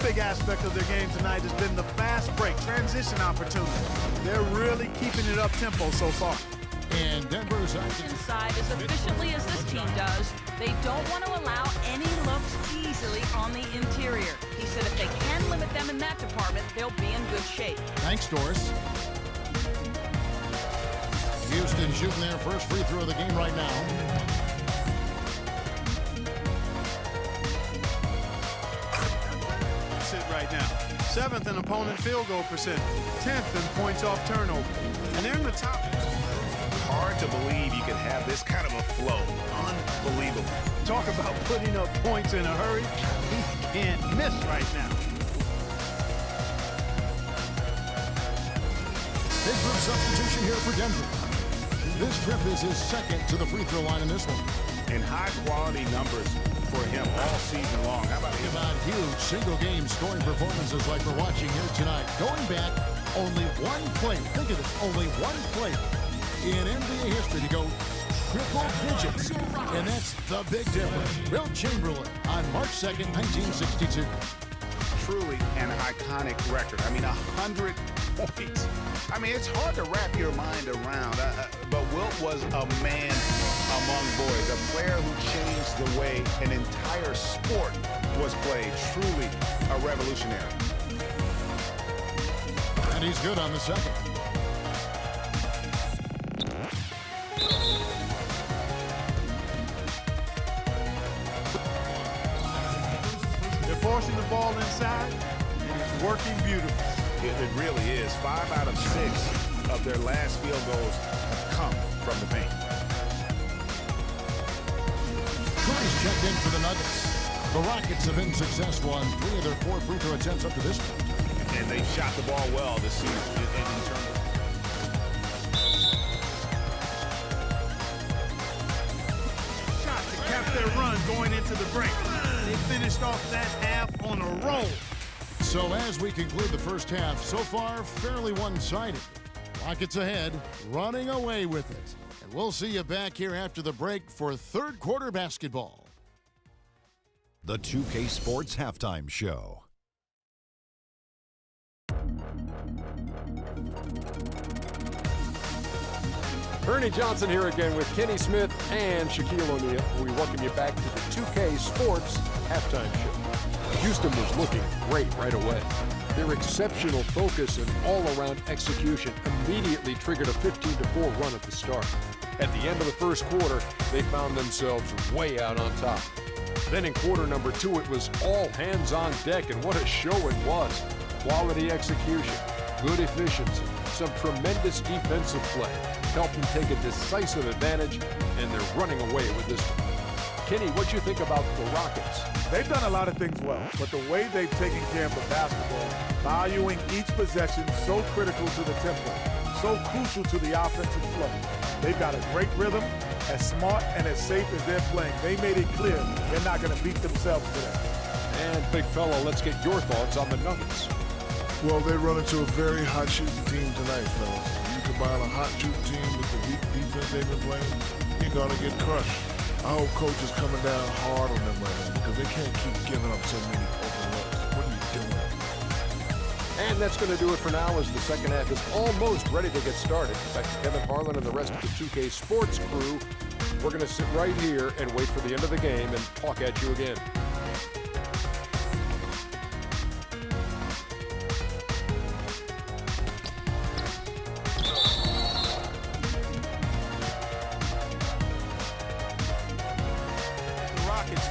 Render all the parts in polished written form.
big aspect of their game tonight has been the fast break, transition opportunity. They're really keeping it up-tempo so far. And Denver's inside as efficiently as this team does. They don't want to allow any looks easily on the interior. He said if they can limit them in that department, they'll be in good shape. Thanks, Doris. Houston shooting their first free throw of the game right now. That's it right now. 7th in opponent field goal percentage, 10th in points off turnover. And they're in the top. Hard to believe you can have this kind of a flow. Unbelievable. Talk about putting up points in a hurry. He can't miss right now. Big group substitution here for Denver. This trip is his second to the free throw line in this one. And high-quality numbers for him all season long. How about him? About huge single-game scoring performances like we're watching here tonight. Going back, only one play. Think of it, only one play in NBA history to go triple digits. And that's the big difference. Wilt Chamberlain on March 2nd, 1962. Truly an iconic record. I mean, 100 points. I mean, it's hard to wrap your mind around. But Wilt was a man among boys, a player who changed the way an entire sport was played. Truly a revolutionary. And he's good on the second. They're forcing the ball inside, and it's working beautifully. It really is. 5 out of 6 of their last field goals have come from the paint. Curry's checked in for the Nuggets. The Rockets have been successful on 3 of their 4 free throw attempts up to this point. And they've shot the ball well this season in terms of... Shot to cap their run going into the break. They finished off that half on a roll. So as we conclude the first half, so far fairly one-sided. Rockets ahead, running away with it. And we'll see you back here after the break for third quarter basketball. The 2K Sports Halftime Show. Ernie Johnson here again with Kenny Smith and Shaquille O'Neal. We welcome you back to the 2K Sports Halftime Show. Houston was looking great right away. Their exceptional focus and all-around execution immediately triggered a 15-4 run at the start. At the end of the first quarter, they found themselves way out on top. Then in quarter number 2, it was all hands on deck, and what a show it was. Quality execution, good efficiency, some tremendous defensive play helped them take a decisive advantage, and they're running away with this one. Kenny, what you think about the Rockets? They've done a lot of things well, but the way they've taken care of the basketball, valuing each possession so critical to the tempo, so crucial to the offensive flow. They've got a great rhythm, as smart and as safe as they're playing. They made it clear they're not going to beat themselves today. And big fella, let's get your thoughts on the Nuggets. Well, they run into a very hot shooting team tonight, fellas. You combine a hot shooting team with the weak defense they've been playing, you're going to get crushed. I hope coach is coming down hard on them right now because they can't keep giving up so many open looks. What are you doing? And that's going to do it for now as the second half is almost ready to get started. Back to Kevin Harlan and the rest of the 2K Sports crew. We're going to sit right here and wait for the end of the game and talk at you again.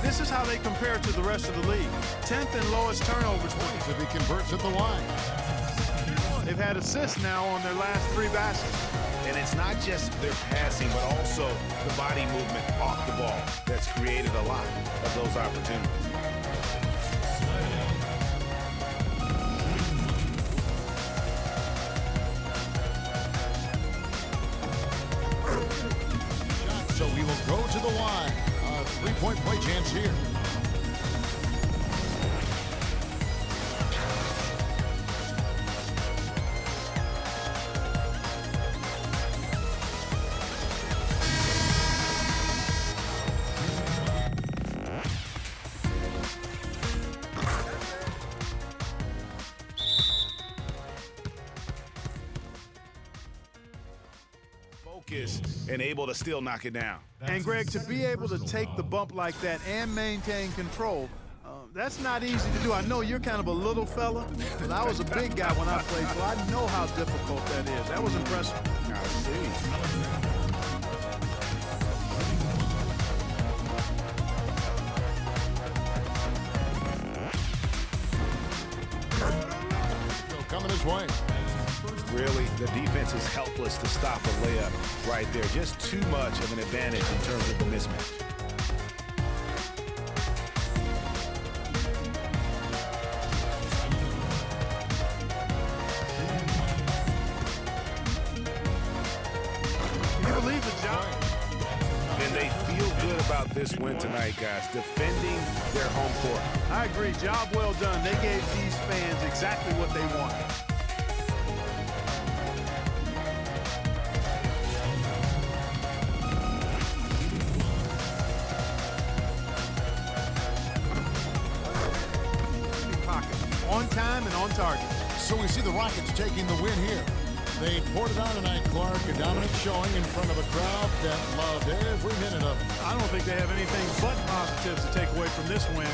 This is how they compare to the rest of the league. 10th and lowest turnovers points if he converts at the line. They've had assists now on their last 3 baskets. And it's not just their passing, but also the body movement off the ball that's created a lot of those opportunities. So we will go to the line. A 3-point play chance here. focused and able to still knock it down. And Greg, to be able to take the bump like that and maintain control, that's not easy to do. I know you're kind of a little fella, but I was a big guy when I played, so I know how difficult that is. That was impressive. I see. Coming his way. Really, the defense is helpless to stop a layup right there. Just too much of an advantage in terms of the mismatch. Can you believe the job? And they feel good about this win tonight, guys, defending their home court. I agree. Job well done. They gave these fans exactly what they wanted. On time and on target. So we see the Rockets taking the win here. They poured it on tonight, Clark. A dominant showing in front of a crowd that loved every minute of it. I don't think they have anything but positives to take away from this win.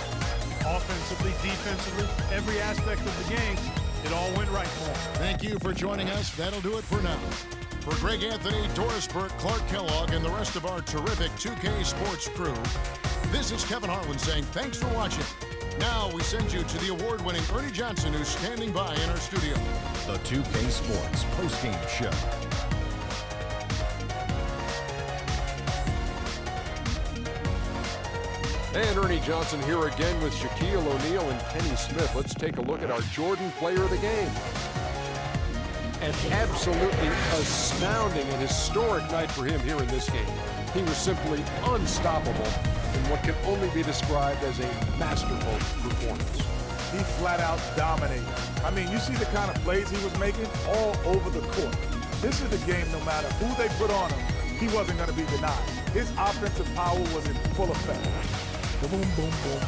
Offensively, defensively, every aspect of the game, it all went right for them. Thank you for joining us. That'll do it for now. For Greg Anthony, Doris Burke, Clark Kellogg, and the rest of our terrific 2K Sports crew, this is Kevin Harlan saying thanks for watching. Now we send you to the award-winning Ernie Johnson, who's standing by in our studio. The 2K Sports postgame show. And Ernie Johnson here again with Shaquille O'Neal and Kenny Smith. Let's take a look at our Jordan player of the game. An absolutely astounding and historic night for him here in this game. He was simply unstoppable in what can only be described as a masterful performance. He flat out dominated. I mean, you see the kind of plays he was making all over the court. This is the game, no matter who they put on him, he wasn't going to be denied. His offensive power was in full effect. Boom, boom, boom.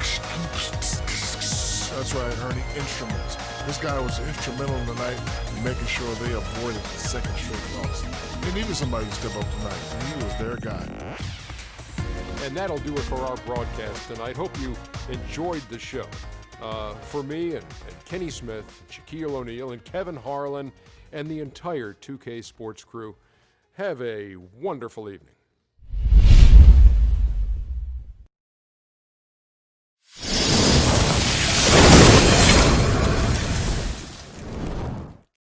That's right, Ernie. Instruments. This guy was instrumental tonight in making sure they avoided the second straight loss. They needed somebody to step up tonight, and he was their guy. And that'll do it for our broadcast tonight. Hope you enjoyed the show. For me and Kenny Smith, Shaquille O'Neal, and Kevin Harlan, and the entire 2K Sports crew, have a wonderful evening.